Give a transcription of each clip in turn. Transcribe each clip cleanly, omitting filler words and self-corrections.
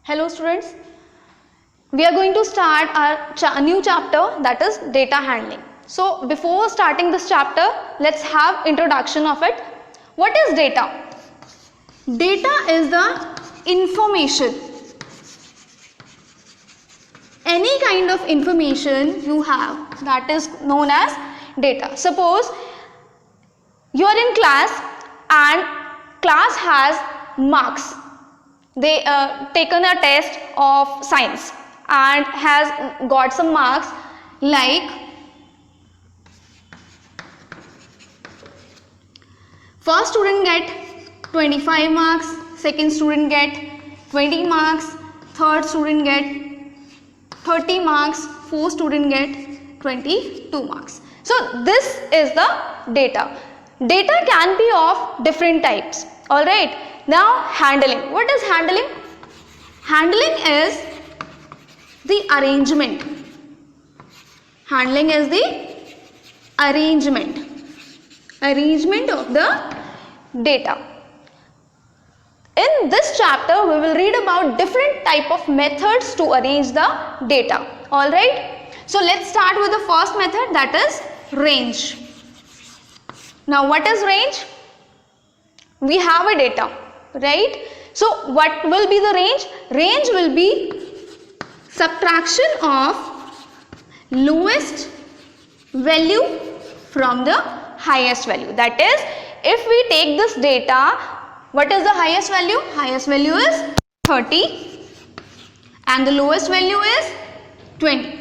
Hello students, we are going to start our new chapter, that is data handling. So before starting this chapter, let's have introduction of it. What is data? Data is the information, any kind of information you have, that is known as data. Suppose you are in class and class has marks. They taken a test of science and has got some marks like first student get 25 marks, second student get 20 marks, third student get 30 marks, fourth student get 22 marks. So this is the data. Data can be of different types. Alright. Now handling. What is handling? Handling is the arrangement. Handling is the arrangement of the data. In this chapter, we will read about different type of methods to arrange the data. Alright. So let's start with the first method, that is range. Now what is range? We have a data, right? So what will be the range? Range will be subtraction of lowest value from the highest value. That is, if we take this data, what is the highest value? Highest value is 30 and the lowest value is 20.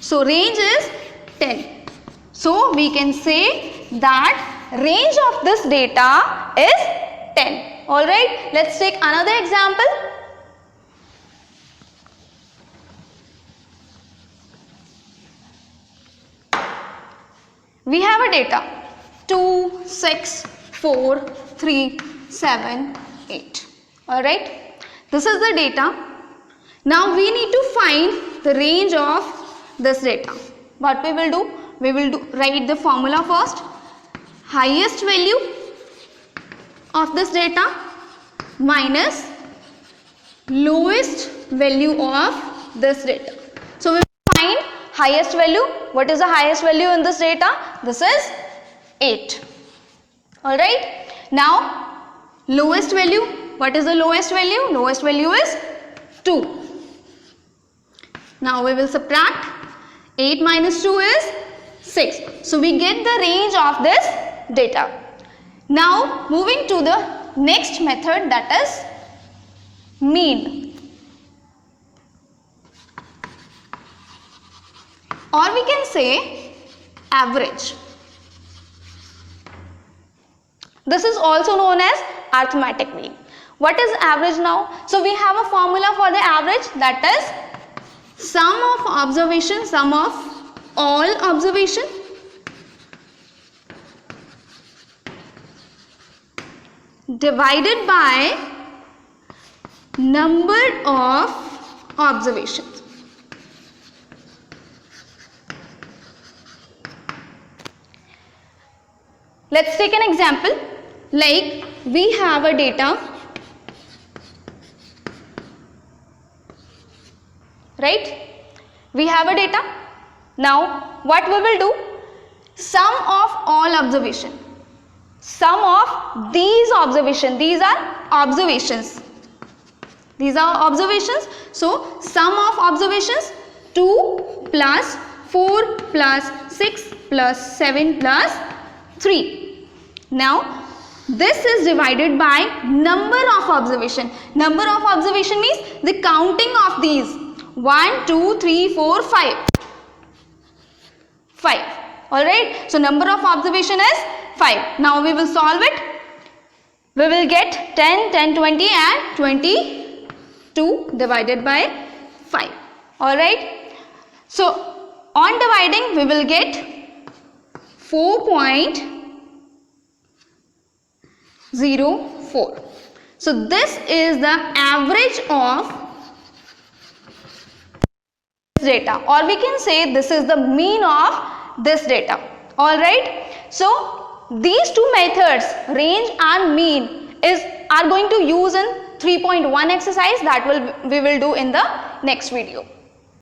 So range is 10. So we can say that range of this data is 10. Alright, let's take another example. We have a data 2, 6, 4, 3, 7, 8. Alright, this is the data. Now we need to find the range of this data. What we will do? We will write the formula first. Highest value of this data minus lowest value of this data. So we will find highest value. What is the highest value in this data? This is 8. Alright. Now lowest value. What is the lowest value? Lowest value is 2. Now we will subtract. 8 minus 2 is 6. So we get the range of this data. Now moving to the next method, that is mean, or we can say average. This is also known as arithmetic mean. What is average now? So we have a formula for the average, that is sum of observation, sum of all observation divided by number of observations. Let's take an example. Like we have a data, right? We have a data. Now what we will do? Sum of all observation. Sum of these observations. These are observations. These are observations. So sum of observations 2 plus 4 plus 6 plus 7 plus 3. Now this is divided by number of observation. Number of observation means the counting of these. 1, 2, 3, 4, 5. 5. Alright. So number of observation is 5. Now we will solve it. We will get 10, 10, 20 and 22 divided by 5. Alright. So on dividing we will get 4.04. So this is the average of data, or we can say this is the mean of this data. Alright. So these two methods, range and mean, are going to use in 3.1 exercise that we will do in the next video.